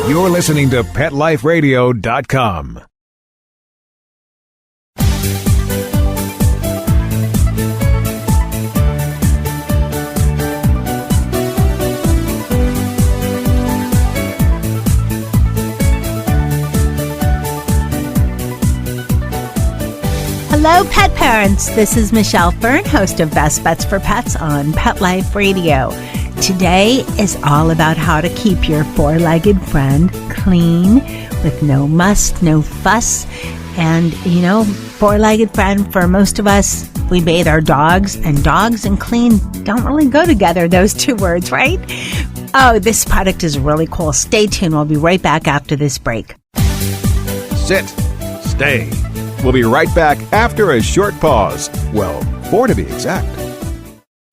You're listening to PetLifeRadio.com. Hello, pet parents. This is Michelle Fern, host of Best Bets for Pets on Pet Life Radio. Today is all about how to keep your four-legged friend clean with no muss, no fuss. And, four-legged friend, for most of us, we bathe our dogs, and dogs and clean don't really go together, those two words, right? Oh, this product is really cool. Stay tuned. We'll be right back after this break. Sit. Stay. We'll be right back after a short pause. Well, 4 to be exact.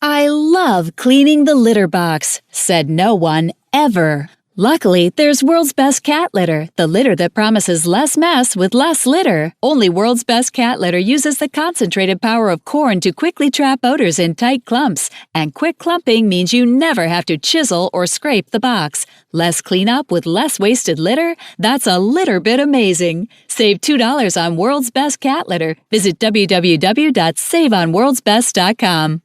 I love cleaning the litter box, said no one ever. Luckily, there's World's Best Cat Litter, the litter that promises less mess with less litter. Only World's Best Cat Litter uses the concentrated power of corn to quickly trap odors in tight clumps. And quick clumping means you never have to chisel or scrape the box. Less cleanup with less wasted litter? That's a litter bit amazing. Save $2 on World's Best Cat Litter. Visit www.saveonworldsbest.com.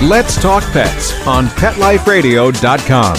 Let's talk pets on PetLifeRadio.com.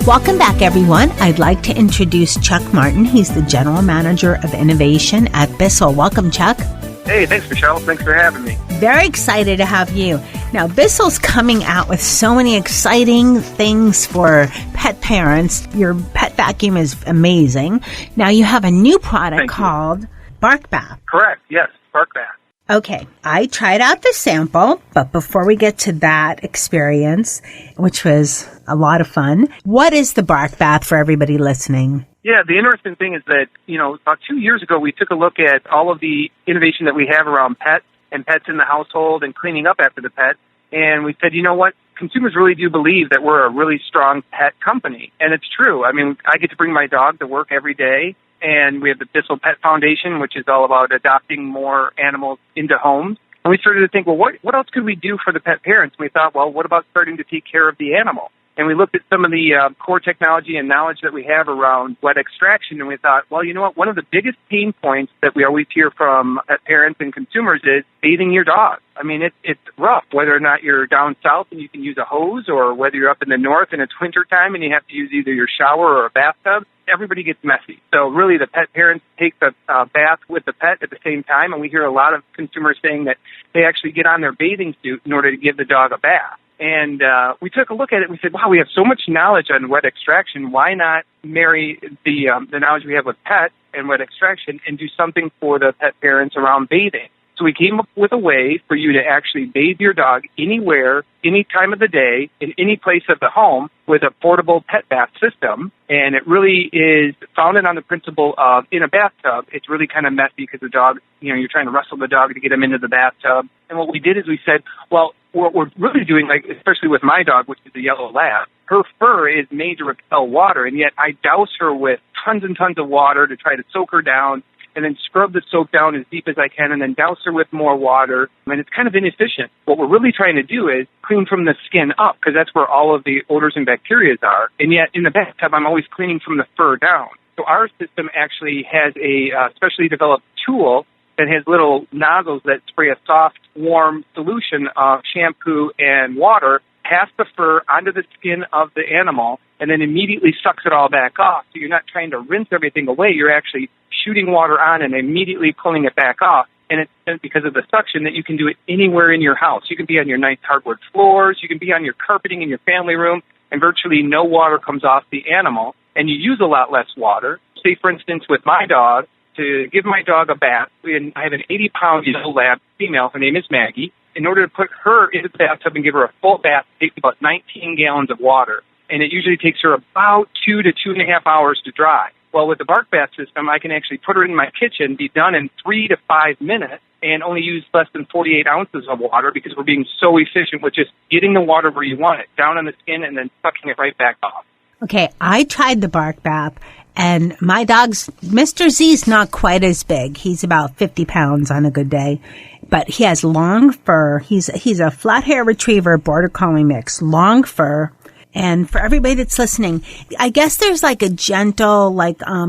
Welcome back, everyone. I'd like to introduce Chuck Martin. He's the General Manager of Innovation at Bissell. Welcome, Chuck. Hey, thanks, Michelle. Thanks for having me. Very excited to have you. Now, Bissell's coming out with so many exciting things for pet parents. Your pet vacuum is amazing. Now, you have a new product called BARKBATH. Correct. Yes, BARKBATH. Okay, I tried out the sample, but before we get to that experience, which was a lot of fun, what is the BARKBATH for everybody listening? Yeah, the interesting thing is that, about 2 years ago, we took a look at all of the innovation that we have around pets and pets in the household and cleaning up after the pet. And we said, you know what? Consumers really do believe that we're a really strong pet company. And it's true. I mean, I get to bring my dog to work every day. And we have the Bissell Pet Foundation, which is all about adopting more animals into homes. And we started to think, well, what else could we do for the pet parents? And we thought, well, what about starting to take care of the animal? And we looked at some of the core technology and knowledge that we have around wet extraction, and we thought, well, you know what? One of the biggest pain points that we always hear from pet parents and consumers is bathing your dog. I mean, it's rough, whether or not you're down south and you can use a hose, or whether you're up in the north and it's winter time and you have to use either your shower or a bathtub. Everybody gets messy. So really, the pet parents take the bath with the pet at the same time, and we hear a lot of consumers saying that they actually get on their bathing suit in order to give the dog a bath. And we took a look at it and we said, wow, we have so much knowledge on wet extraction. Why not marry the knowledge we have with pets and wet extraction and do something for the pet parents around bathing? So we came up with a way for you to actually bathe your dog anywhere, any time of the day, in any place of the home with a portable pet bath system. And it really is founded on the principle of in a bathtub, it's really kind of messy because the dog, you're trying to wrestle the dog to get him into the bathtub. And what we did is we said, well, what we're really doing, like especially with my dog, which is a yellow lab, her fur is made to repel water, and yet I douse her with tons and tons of water to try to soak her down, and then scrub the soap down as deep as I can, and then douse her with more water. And it's kind of inefficient. What we're really trying to do is clean from the skin up, because that's where all of the odors and bacteria are. And yet in the bathtub, I'm always cleaning from the fur down. So our system actually has a specially developed tool that has little nozzles that spray a soft, warm solution of shampoo and water past the fur onto the skin of the animal, and then immediately sucks it all back off. So you're not trying to rinse everything away. You're actually shooting water on and immediately pulling it back off. And it's because of the suction that you can do it anywhere in your house. You can be on your nice hardwood floors. You can be on your carpeting in your family room, and virtually no water comes off the animal, and you use a lot less water. Say, for instance, with my dog, to give my dog a bath, I have an 80-pound yellow lab female. Her name is Maggie. In order to put her into the bathtub and give her a full bath, it takes about 19 gallons of water. And it usually takes her about 2 to 2.5 hours to dry. Well, with the BARKBATH system, I can actually put her in my kitchen, be done in 3 to 5 minutes, and only use less than 48 ounces of water because we're being so efficient with just getting the water where you want it, down on the skin, and then sucking it right back off. Okay, I tried the BARKBATH, And my dog's, Mr. Z's not quite as big. He's about 50 pounds on a good day. But he has long fur. He's a flat hair retriever border collie mix, long fur. And for everybody that's listening, I guess there's like a gentle,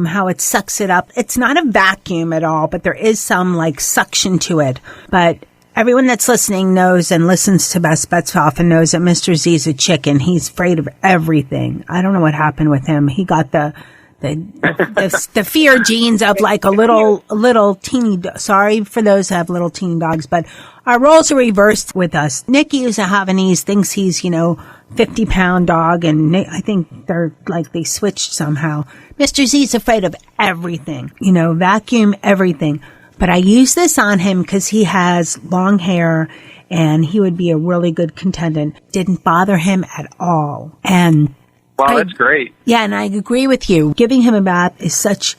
how it sucks it up. It's not a vacuum at all, but there is some like suction to it. But everyone that's listening knows and listens to Best Bets often knows that Mr. Z's a chicken. He's afraid of everything. I don't know what happened with him. He got the fear genes of like a little teeny, sorry for those that have little teeny dogs, but our roles are reversed with us. Nikki, who's a Havanese, thinks he's, 50-pound dog, and I think they switched somehow. Mr. Z's afraid of everything, vacuum everything. But I use this on him because he has long hair and he would be a really good contendant. Didn't bother him at all. And wow, that's great. Yeah, and I agree with you. Giving him a bath is such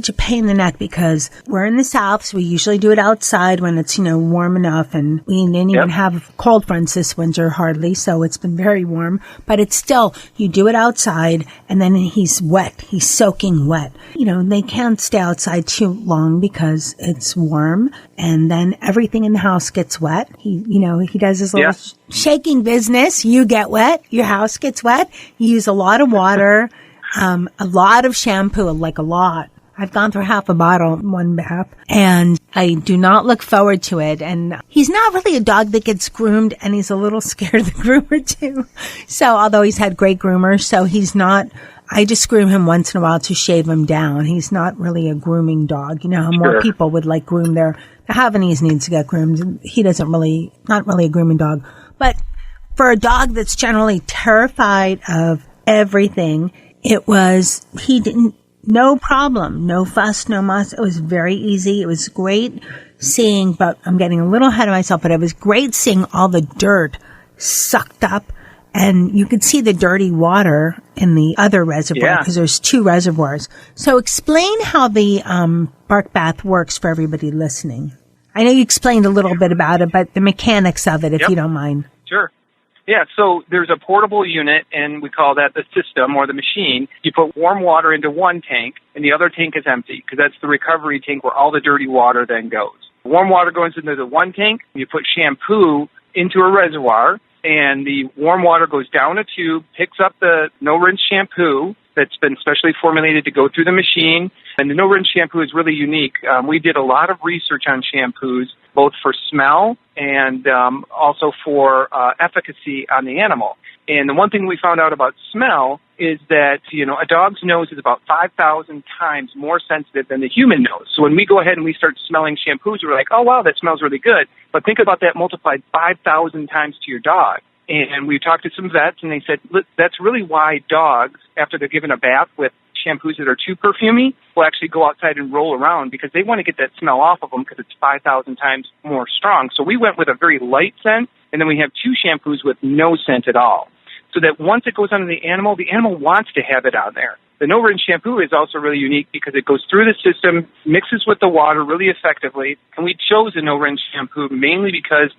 a pain in the neck because we're in the South, so we usually do it outside when it's, warm enough, and we didn't even have cold fronts this winter hardly, so it's been very warm. But it's still, you do it outside, and then he's wet. He's soaking wet. They can't stay outside too long because it's warm, and then everything in the house gets wet. He does his little shaking business. You get wet. Your house gets wet. You use a lot of water, a lot of shampoo, like a lot. I've gone through half a bottle in one bath, and I do not look forward to it. And he's not really a dog that gets groomed, and he's a little scared of the groomer too. So although he's had great groomers, so he's not, I just groom him once in a while to shave him down. He's not really a grooming dog. How more people would like groom the Havanese needs to get groomed. He not really a grooming dog. But for a dog that's generally terrified of everything, no problem, no fuss, no muss. It was very easy. It was great seeing, but I'm getting a little ahead of myself, but it was great seeing all the dirt sucked up, and you could see the dirty water in the other reservoir because there's two reservoirs. So explain how the bark bath works for everybody listening. I know you explained a little bit about it, but the mechanics of it, if you don't mind. Sure. Yeah, so there's a portable unit, and we call that the system or the machine. You put warm water into one tank, and the other tank is empty because that's the recovery tank where all the dirty water then goes. Warm water goes into the one tank. You put shampoo into a reservoir, and the warm water goes down a tube, picks up the no-rinse shampoo that's been specially formulated to go through the machine. And the no-rinse shampoo is really unique. We did a lot of research on shampoos, both for smell and also for efficacy on the animal. And the one thing we found out about smell is that, a dog's nose is about 5,000 times more sensitive than the human nose. So when we go ahead and we start smelling shampoos, we're like, oh, wow, that smells really good. But think about that multiplied 5,000 times to your dog. And we talked to some vets, and they said, look, that's really why dogs, after they're given a bath with shampoos that are too perfumey, will actually go outside and roll around because they want to get that smell off of them because it's 5,000 times more strong. So we went with a very light scent, and then we have two shampoos with no scent at all. So that once it goes onto the animal wants to have it on there. The no-rinse shampoo is also really unique because it goes through the system, mixes with the water really effectively. And we chose the no-rinse shampoo mainly because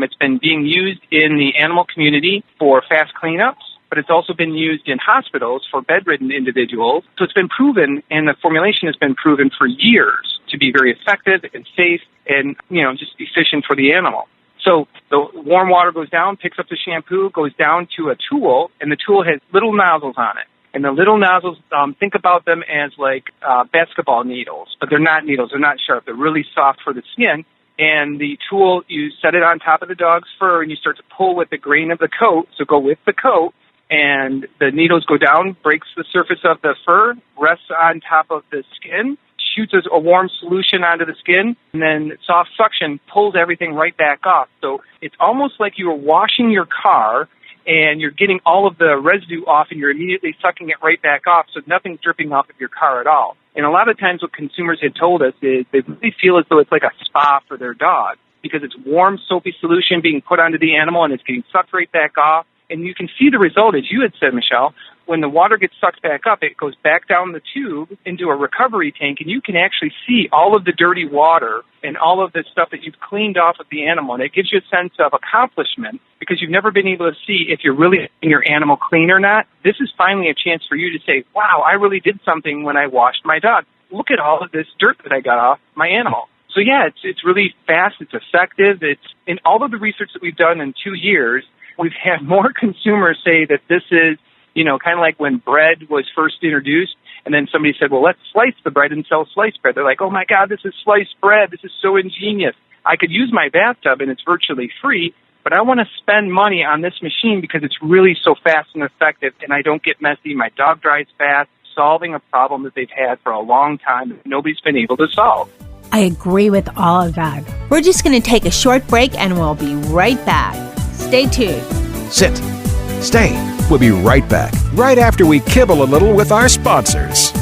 it's been being used in the animal community for fast cleanups, but it's also been used in hospitals for bedridden individuals. So it's been proven, and the formulation has been proven for years to be very effective and safe and, just efficient for the animal. So the warm water goes down, picks up the shampoo, goes down to a tool, and the tool has little nozzles on it. And the little nozzles, think about them as like basketball needles, but they're not needles. They're not sharp. They're really soft for the skin. And the tool, you set it on top of the dog's fur, and you start to pull with the grain of the coat. So go with the coat, and the needles go down, breaks the surface of the fur, rests on top of the skin, shoots a warm solution onto the skin, and then soft suction pulls everything right back off. So it's almost like you were washing your car, and you're getting all of the residue off, and you're immediately sucking it right back off, so nothing's dripping off of your car at all. And a lot of times what consumers had told us is they really feel as though it's like a spa for their dog because it's warm, soapy solution being put onto the animal, and it's getting sucked right back off. And you can see the result, as you had said, Michelle. When the water gets sucked back up, it goes back down the tube into a recovery tank, and you can actually see all of the dirty water and all of the stuff that you've cleaned off of the animal. And it gives you a sense of accomplishment because you've never been able to see if you're really getting your animal clean or not. This is finally a chance for you to say, wow, I really did something when I washed my dog. Look at all of this dirt that I got off my animal. So, yeah, it's really fast. It's effective. It's in all of the research that we've done in 2 years, we've had more consumers say that this is, kind of like when bread was first introduced, and then somebody said, well, let's slice the bread and sell sliced bread. They're like, oh, my God, this is sliced bread. This is so ingenious. I could use my bathtub, and it's virtually free, but I want to spend money on this machine because it's really so fast and effective, and I don't get messy. My dog dries fast, solving a problem that they've had for a long time that nobody's been able to solve. I agree with all of that. We're just going to take a short break, and we'll be right back. Stay tuned. Sit. Stay. We'll be right back, right after we kibble a little with our sponsors.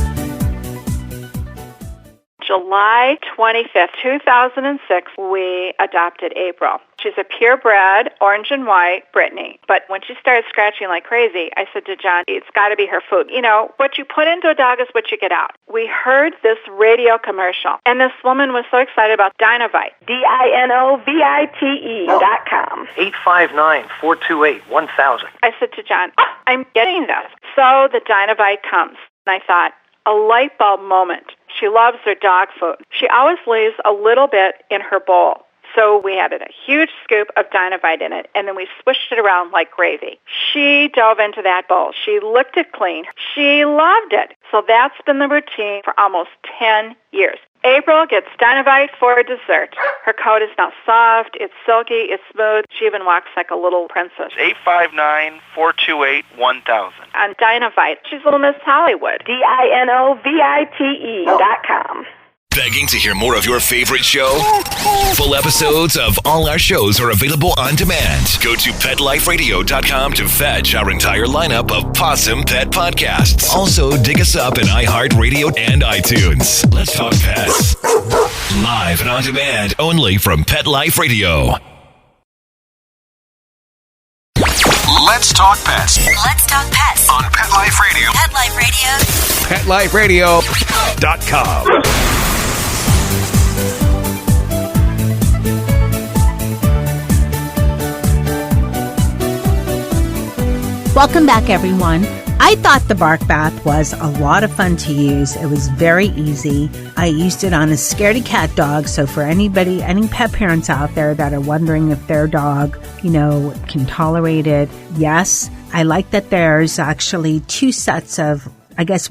July 25th, 2006, we adopted April. She's a purebred, orange and white Brittany. But when she started scratching like crazy, I said to John, it's got to be her food. What you put into a dog is what you get out. We heard this radio commercial, and this woman was so excited about Dinovite. DINOVITE.com. 859-428-1000. I said to John, I'm getting this. So the Dinovite comes, and I thought, a light bulb moment. She loves her dog food. She always leaves a little bit in her bowl. So we added a huge scoop of Dinovite in it, and then we swished it around like gravy. She dove into that bowl. She licked it clean. She loved it. So that's been the routine for almost 10 years. April gets Dinovite for dessert. Her coat is now soft, it's silky, it's smooth. She even walks like a little princess. 859-428-1000. On Dinovite, she's little Miss Hollywood. DINOVITE.com. Begging to hear more of your favorite show? Full episodes of all our shows are available on demand. Go to PetLifeRadio.com to fetch our entire lineup of Possum Pet podcasts. Also, dig us up in iHeartRadio and iTunes. Let's Talk Pets. Live and on demand, only from Pet Life Radio. Let's Talk Pets. Let's Talk Pets. On Pet Life Radio. Pet Life Radio. PetLifeRadio.com. Welcome back, everyone. I thought the Bark Bath was a lot of fun to use. It was very easy. I used it on a scaredy cat dog, so for any pet parents out there that are wondering if their dog, can tolerate it, yes. I like that there's actually 2 sets of,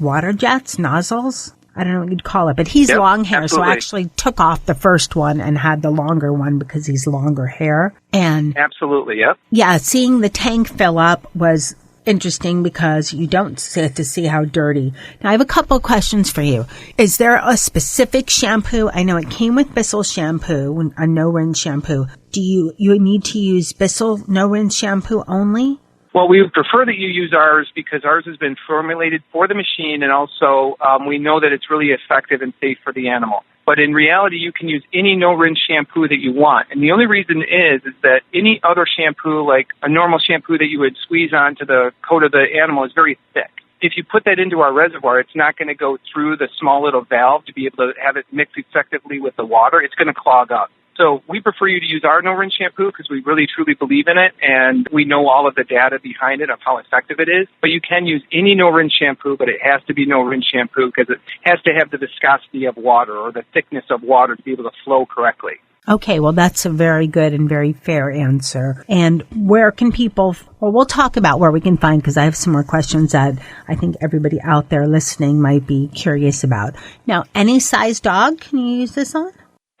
water jets, nozzles. I don't know what you'd call it, but he's long hair, absolutely. so I actually took off the first one and had the longer one because he's longer hair. And absolutely, yep. Yeah, seeing the tank fill up was interesting because you don't get to see how dirty. Now, I have a couple of questions for you. Is there a specific shampoo? I know it came with Bissell shampoo, a no-rinse shampoo. Do you need to use Bissell no-rinse shampoo only? Well, we would prefer that you use ours because ours has been formulated for the machine, and also we know that it's really effective and safe for the animal. But in reality, you can use any no-rinse shampoo that you want. And the only reason is that any other shampoo, like a normal shampoo that you would squeeze onto the coat of the animal, is very thick. If you put that into our reservoir, it's not going to go through the small little valve to be able to have it mix effectively with the water. It's going to clog up. So we prefer you to use our no-rinse shampoo because we really, truly believe in it, and we know all of the data behind it of how effective it is. But you can use any no-rinse shampoo, but it has to be no-rinse shampoo because it has to have the viscosity of water or the thickness of water to be able to flow correctly. Okay, well, that's a very good and very fair answer. And where can people, we'll talk about where we can find, because I have some more questions that I think everybody out there listening might be curious about. Now, any size dog, can you use this on?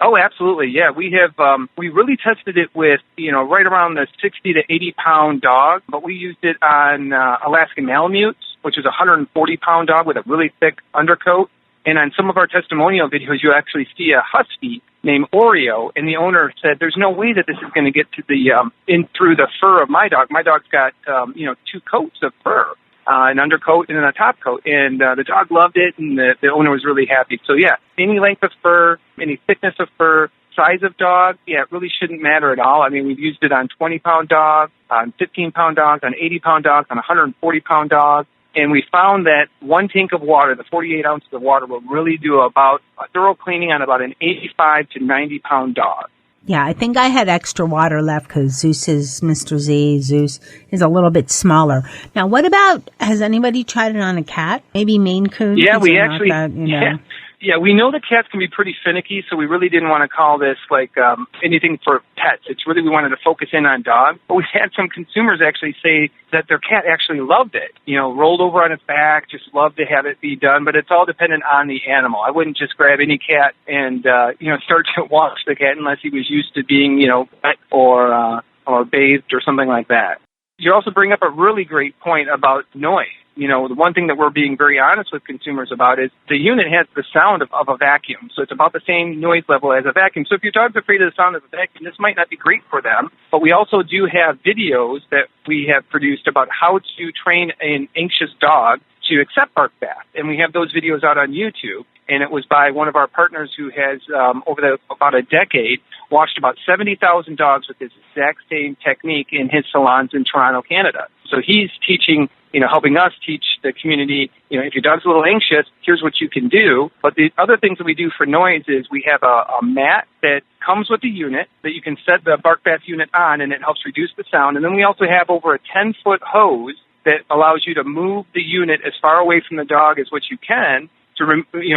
Oh, absolutely. Yeah, we have, we really tested it with, right around the 60 to 80 pound dog, but we used it on Alaskan Malamutes, which is a 140 pound dog with a really thick undercoat. And on some of our testimonial videos, you actually see a husky named Oreo, and the owner said, there's no way that this is going to get to the, in through the fur of my dog. My dog's got, 2 coats of fur. An undercoat and then a top coat. And the dog loved it, and the owner was really happy. So, yeah, any length of fur, any thickness of fur, Size of dog, yeah, it really shouldn't matter at all. I mean, we've used it on 20-pound dogs, on 15-pound dogs, on 80-pound dogs, on 140-pound dogs. And we found that one tank of water, the 48 ounces of water, will really do about a thorough cleaning on about an 85 to 90-pound dog. Yeah, I think I had extra water left because Zeus is a little bit smaller. Now, what about, has anybody tried it on a cat? Maybe Maine Coon? Yeah, we actually, Yeah, we know that cats can be pretty finicky, so we really didn't want to call this like anything for pets. It's really, we wanted to focus in on dogs. But we've had some consumers actually say that their cat actually loved it. You know, rolled over on its back, just loved to have it be done. But it's all dependent on the animal. I wouldn't just grab any cat and, start to wash the cat unless he was used to being, wet or bathed or something like that. You also bring up a really great point about noise. The one thing that we're being very honest with consumers about is the unit has the sound of a vacuum. So it's about the same noise level as a vacuum. So if your dog's afraid of the sound of a vacuum, this might not be great for them. But we also do have videos that we have produced about how to train an anxious dog to accept BARKBATH. And we have those videos out on YouTube. And it was by one of our partners who has, over about a decade, washed about 70,000 dogs with this exact same technique in his salons in Toronto, Canada. So he's teaching, helping us teach the community, if your dog's a little anxious, here's what you can do. But the other things that we do for noise is we have a mat that comes with the unit that you can set the BARKBATH unit on, and it helps reduce the sound. And then we also have over a 10-foot hose that allows you to move the unit as far away from the dog as what you can, to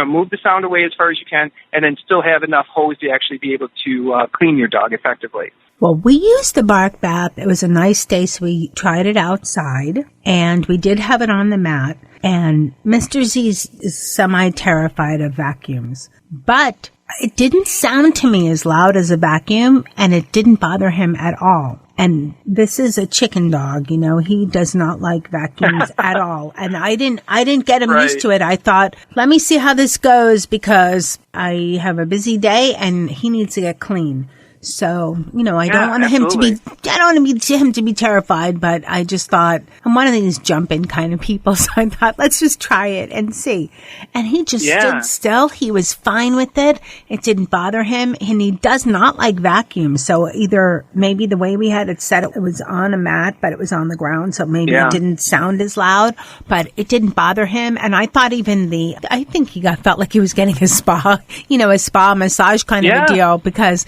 move the sound away as far as you can, and then still have enough hose to actually be able to clean your dog effectively. Well, we used the BARKBATH. It was a nice day, so we tried it outside, and we did have it on the mat. And Mr. Z is semi-terrified of vacuums, but it didn't sound to me as loud as a vacuum, and it didn't bother him at all. And this is a chicken dog, he does not like vacuums at all. And I didn't get him used to it. I thought, let me see how this goes because I have a busy day and he needs to get clean. So, I don't want him to be terrified, but I just thought, I'm one of these jump-in kind of people, so I thought, let's just try it and see. And he just stood still. He was fine with it. It didn't bother him, and he does not like vacuums. So either maybe the way we had it set, it was on a mat, but it was on the ground, so maybe it didn't sound as loud, but it didn't bother him. And I thought I think he felt like he was getting a spa massage kind of a deal, because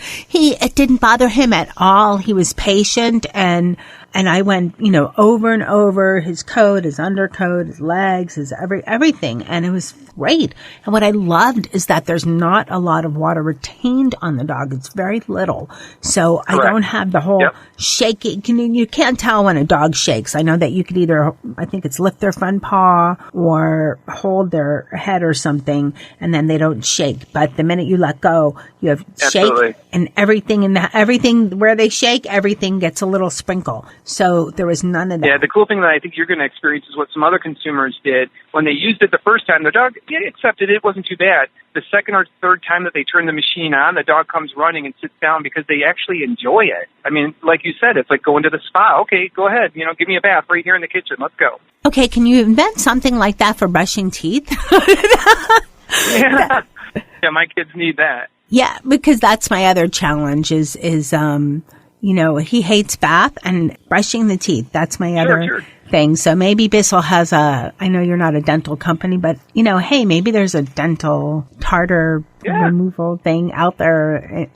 it didn't bother him at all. He was patient, and I went, over and over his coat, his undercoat, his legs, his everything. And it was great. And what I loved is that there's not a lot of water retained on the dog. It's very little. So I don't have the whole shaking. You can't tell when a dog shakes. I know that you could either, I think it's lift their front paw or hold their head or something, and then they don't shake. But the minute you let go, you have shake, and everything where they shake, everything gets a little sprinkle. So there was none of that. Yeah, the cool thing that I think you're going to experience is what some other consumers did. When they used it the first time, the dog accepted it. It wasn't too bad. The second or third time that they turn the machine on, the dog comes running and sits down because they actually enjoy it. I mean, like you said, it's like going to the spa. Okay, go ahead. Give me a bath right here in the kitchen. Let's go. Okay, can you invent something like that for brushing teeth? Yeah, my kids need that. Yeah, because that's my other challenge is he hates bath and brushing the teeth. That's my other thing. So maybe Bissell has I know you're not a dental company, but, hey, maybe there's a dental tartar removal thing out there,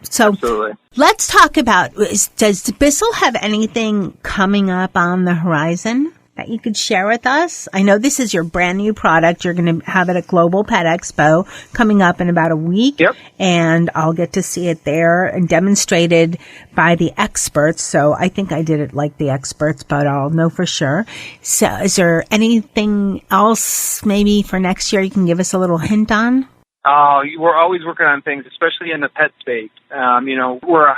So absolutely. Let's talk about, does Bissell have anything coming up on the horizon that you could share with us? I know this is your brand new product. You're going to have it at Global Pet Expo coming up in about a week. Yep. And I'll get to see it there and demonstrated by the experts. So I think I did it like the experts, but I'll know for sure. So is there anything else maybe for next year you can give us a little hint on? We're always working on things, especially in the pet space. We're a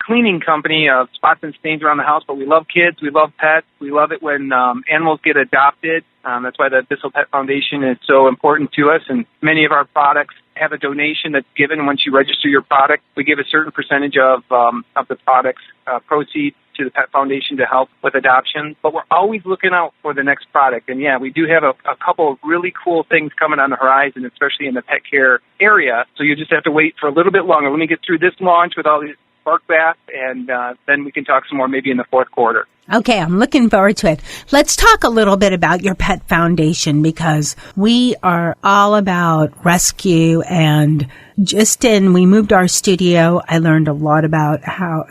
cleaning company of spots and stains around the house, but we love kids. We love pets. We love it when animals get adopted. That's why the Bissell Pet Foundation is so important to us. And many of our products have a donation that's given once you register your product. We give a certain percentage of the product's proceeds to the Pet Foundation to help with adoption. But we're always looking out for the next product. And, yeah, we do have a couple of really cool things coming on the horizon, especially in the pet care area. So you just have to wait for a little bit longer. Let me get through this launch with all these BARKBATH, and then we can talk some more maybe in the fourth quarter. Okay, I'm looking forward to it. Let's talk a little bit about your Pet Foundation, because we are all about rescue. And we moved our studio, I learned a lot about how,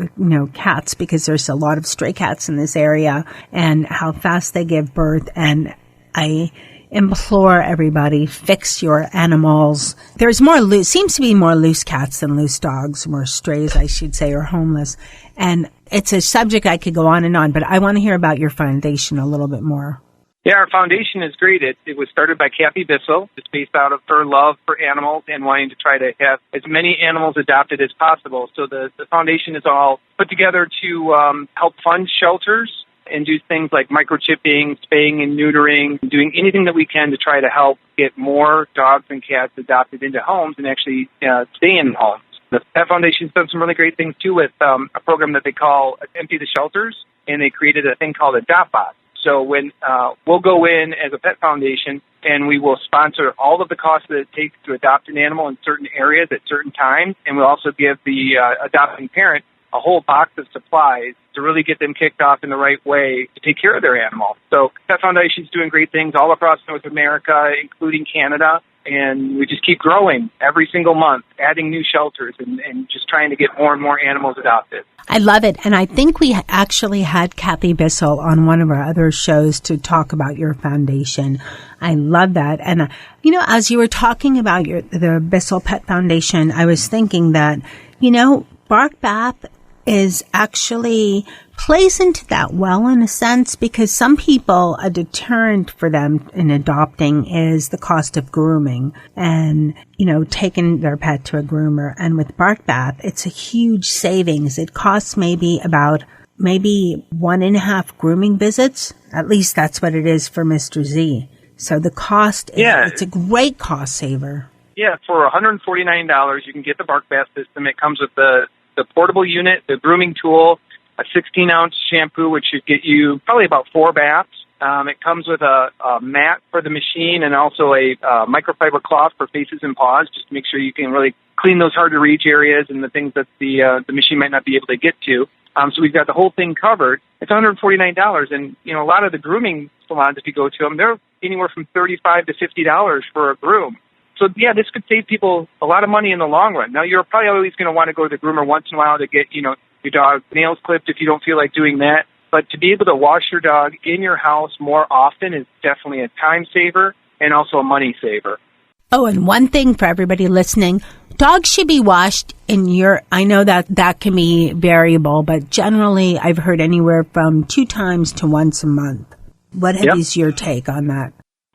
cats, because there's a lot of stray cats in this area, and how fast they give birth. And I implore everybody, fix your animals. There's seems to be more loose cats than loose dogs, more strays, I should say, or homeless. And it's a subject I could go on, but I want to hear about your foundation a little bit more. Yeah, our foundation is great. It was started by Kathy Bissell. It's based out of her love for animals and wanting to try to have as many animals adopted as possible. So the foundation is all put together to help fund shelters and do things like microchipping, spaying and neutering, doing anything that we can to try to help get more dogs and cats adopted into homes and actually stay in homes. The Pet Foundation's done some really great things, too, with a program that they call Empty the Shelters, and they created a thing called AdoptBot. So when we'll go in as a Pet Foundation, and we will sponsor all of the costs that it takes to adopt an animal in certain areas at certain times, and we'll also give the adopting parent a whole box of supplies to really get them kicked off in the right way to take care of their animal. So Pet Foundation's doing great things all across North America, including Canada, and we just keep growing every single month, adding new shelters and just trying to get more and more animals adopted. I love it. And I think we actually had Kathy Bissell on one of our other shows to talk about your foundation. I love that. And, as you were talking about the Bissell Pet Foundation, I was thinking that, BARKBATH is actually plays into that well in a sense, because some people, a deterrent for them in adopting is the cost of grooming and, taking their pet to a groomer. And with BARKBATH, it's a huge savings. It costs maybe 1.5 grooming visits. At least that's what it is for Mr. Z. So the cost, it's a great cost saver. Yeah, for $149, you can get the BARKBATH system. It comes with the portable unit, the grooming tool, a 16-ounce shampoo, which should get you probably about 4 baths. It comes with a mat for the machine and also a microfiber cloth for faces and paws, just to make sure you can really clean those hard-to-reach areas and the things that the machine might not be able to get to. So we've got the whole thing covered. It's $149, and a lot of the grooming salons, if you go to them, they're anywhere from $35 to $50 for a groom. So, yeah, this could save people a lot of money in the long run. Now, you're probably always going to want to go to the groomer once in a while to get, your dog's nails clipped if you don't feel like doing that. But to be able to wash your dog in your house more often is definitely a time saver and also a money saver. Oh, and one thing for everybody listening, dogs should be washed I know that can be variable, but generally I've heard anywhere from 2 times to once a month. What is your take on that?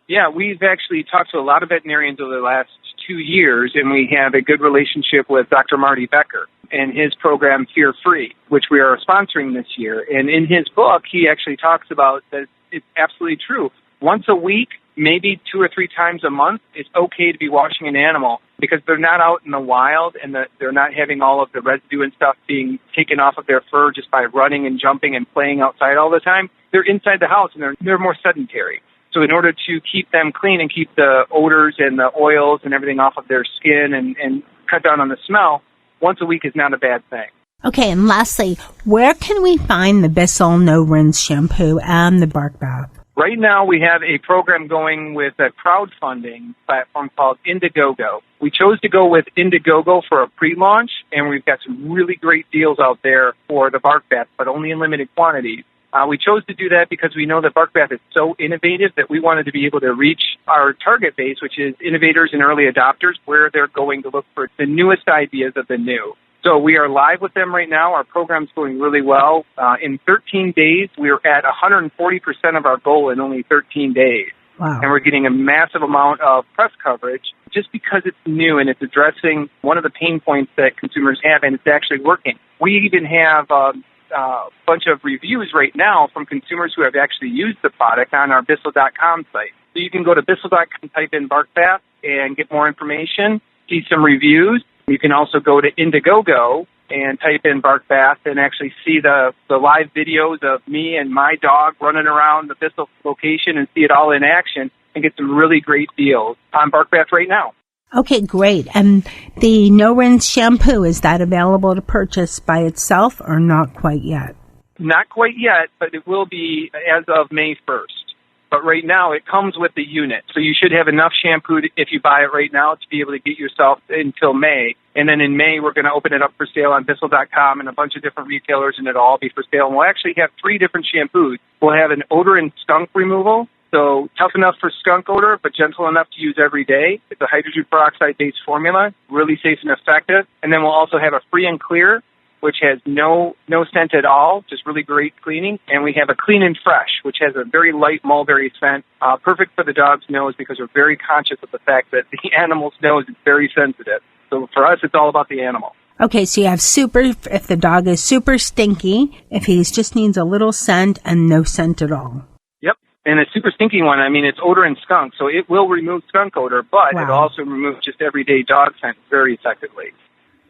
Yeah, we've actually talked to a lot of veterinarians over the last 2 years, and we have a good relationship with Dr. Marty Becker and his program Fear Free, which we are sponsoring this year. And in his book, he actually talks about that it's absolutely true. Once a week, maybe 2 or 3 times a month, it's okay to be washing an animal because they're not out in the wild and they're not having all of the residue and stuff being taken off of their fur just by running and jumping and playing outside all the time. They're inside the house and they're more sedentary. So in order to keep them clean and keep the odors and the oils and everything off of their skin and cut down on the smell, once a week is not a bad thing. Okay, and lastly, where can we find the Bissell No Rinse shampoo and the BARKBATH? Right now we have a program going with a crowdfunding platform called Indiegogo. We chose to go with Indiegogo for a pre-launch, and we've got some really great deals out there for the BARKBATH, but only in limited quantities. We chose to do that because we know that BARKBATH is so innovative that we wanted to be able to reach our target base, which is innovators and early adopters, where they're going to look for the newest ideas of the new. So we are live with them right now. Our program's going really well. In 13 days, we're at 140% of our goal in only 13 days. Wow. And we're getting a massive amount of press coverage just because it's new and it's addressing one of the pain points that consumers have, and it's actually working. We even have a bunch of reviews right now from consumers who have actually used the product on our Bissell.com site. So you can go to Bissell.com, type in BARKBATH, and get more information, see some reviews. You can also go to Indiegogo and type in BARKBATH and actually see the live videos of me and my dog running around the Bissell location and see it all in action and get some really great deals on BARKBATH right now. Okay, great. And the No Rinse shampoo, is that available to purchase by itself or not quite yet? Not quite yet, but it will be as of May 1st. But right now, it comes with the unit. So you should have enough shampoo if you buy it right now to be able to get yourself until May. And then in May, we're going to open it up for sale on Bissell.com and a bunch of different retailers, and it'll all be for sale. And we'll actually have 3 different shampoos. We'll have an odor and skunk removal. So tough enough for skunk odor, but gentle enough to use every day. It's a hydrogen peroxide-based formula, really safe and effective. And then we'll also have a free and clear, which has no scent at all, just really great cleaning. And we have a clean and fresh, which has a very light mulberry scent, perfect for the dog's nose because we're very conscious of the fact that the animal's nose is very sensitive. So for us, it's all about the animal. Okay, so you have if the dog is super stinky, if he just needs a little scent and no scent at all. Yep. And a super stinky one, I mean, it's odor and skunk, so it will remove skunk odor, but Wow. It also removes just everyday dog scent very effectively.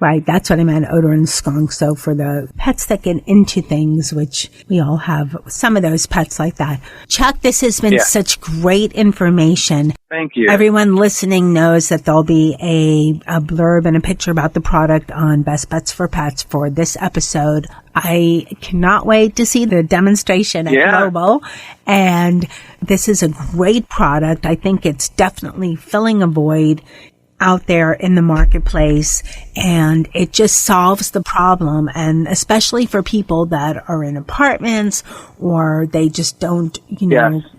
Right, that's what I meant, odor and skunk. So for the pets that get into things, which we all have some of those pets like that. Chuck, this has been such great information. Thank you. Everyone listening knows that there'll be a blurb and a picture about the product on Best Bets for Pets for this episode. I cannot wait to see the demonstration at Global. And this is a great product. I think it's definitely filling a void out there in the marketplace, and it just solves the problem. And especially for people that are in apartments or they just don't,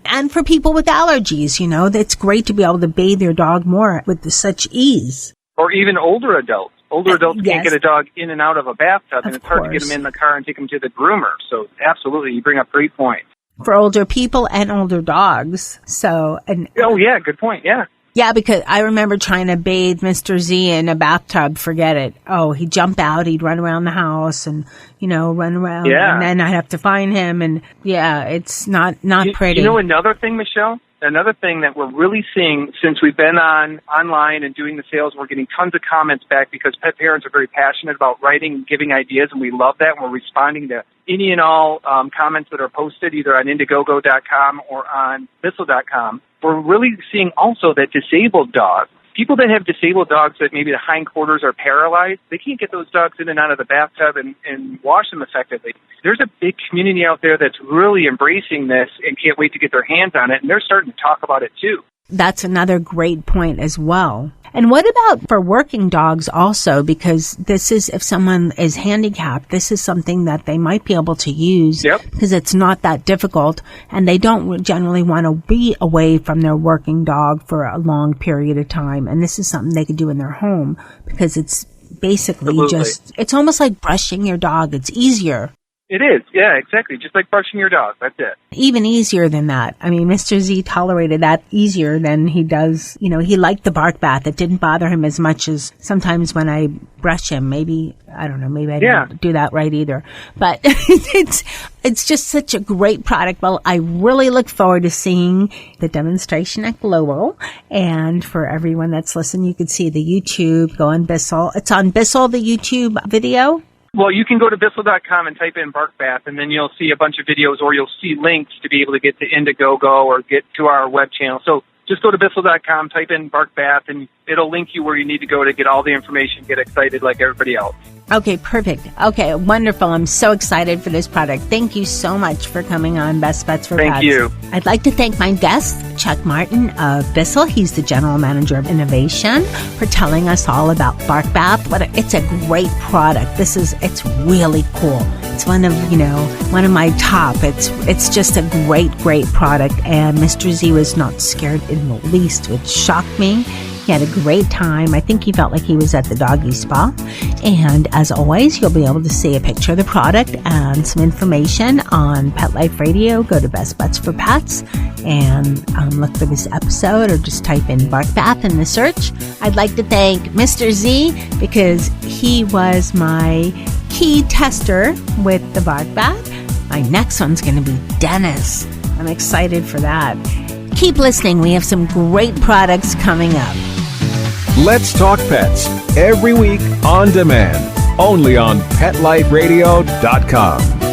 and for people with allergies, it's great to be able to bathe your dog more with such ease. Or even older adults. Older adults can't get a dog in and out of a bathtub, and it's hard to get them in the car and take them to the groomer. So absolutely, you bring up great points. For older people and older dogs. So, good point, yeah. Yeah, because I remember trying to bathe Mr. Z in a bathtub. Forget it. Oh, he'd jump out. He'd run around the house and, run around. Yeah. And then I'd have to find him. And, it's not pretty. Another thing, Michelle? Another thing that we're really seeing since we've been online and doing the sales, we're getting tons of comments back because pet parents are very passionate about writing and giving ideas, and we love that. And we're responding to any and all comments that are posted either on Indiegogo.com or on Bissell.com. We're really seeing also that disabled dogs, people that have disabled dogs that maybe the hindquarters are paralyzed, they can't get those dogs in and out of the bathtub and wash them effectively. There's a big community out there that's really embracing this and can't wait to get their hands on it, and they're starting to talk about it too. That's another great point as well. And what about for working dogs also? Because this is, if someone is handicapped, this is something that they might be able to use because it's not that difficult, and they don't generally want to be away from their working dog for a long period of time. And this is something they could do in their home because it's basically it's almost like brushing your dog. It's easier. It is, yeah, exactly. Just like brushing your dog. That's it. Even easier than that. I mean, Mr. Z tolerated that easier than he does. He liked the bark bath. It didn't bother him as much as sometimes when I brush him. Maybe I didn't do that right either. But it's just such a great product. Well, I really look forward to seeing the demonstration at Global. And for everyone that's listening, you can see the YouTube, go on Bissell. It's on Bissell, the YouTube video. Well, you can go to Bissell.com and type in BARKBATH, and then you'll see a bunch of videos, or you'll see links to be able to get to Indiegogo or get to our web channel. So just go to Bissell.com, type in BARKBATH, and it'll link you where you need to go to get all the information, get excited like everybody else. Okay, perfect. Okay, wonderful. I'm so excited for this product. Thank you so much for coming on Best Bets for Pets. Thank you. I'd like to thank my guest, Chuck Martin of Bissell. He's the General Manager of Innovation, for telling us all about BARKBATH. It's a great product. It's really cool. It's one of my top. It's just a great product. And Mr. Z was not scared in the least, which shocked me. He had a great time. I think he felt like he was at the doggy spa. And as always, you'll be able to see a picture of the product and some information on Pet Life Radio. Go to Best Bets for Pets and look for this episode, or just type in BARKBATH in the search. I'd like to thank Mr. Z because he was my key tester with the BARKBATH. My next one's going to be Dennis. I'm excited for that. Keep listening. We have some great products coming up. Let's Talk Pets, every week on demand. only on PetLifeRadio.com.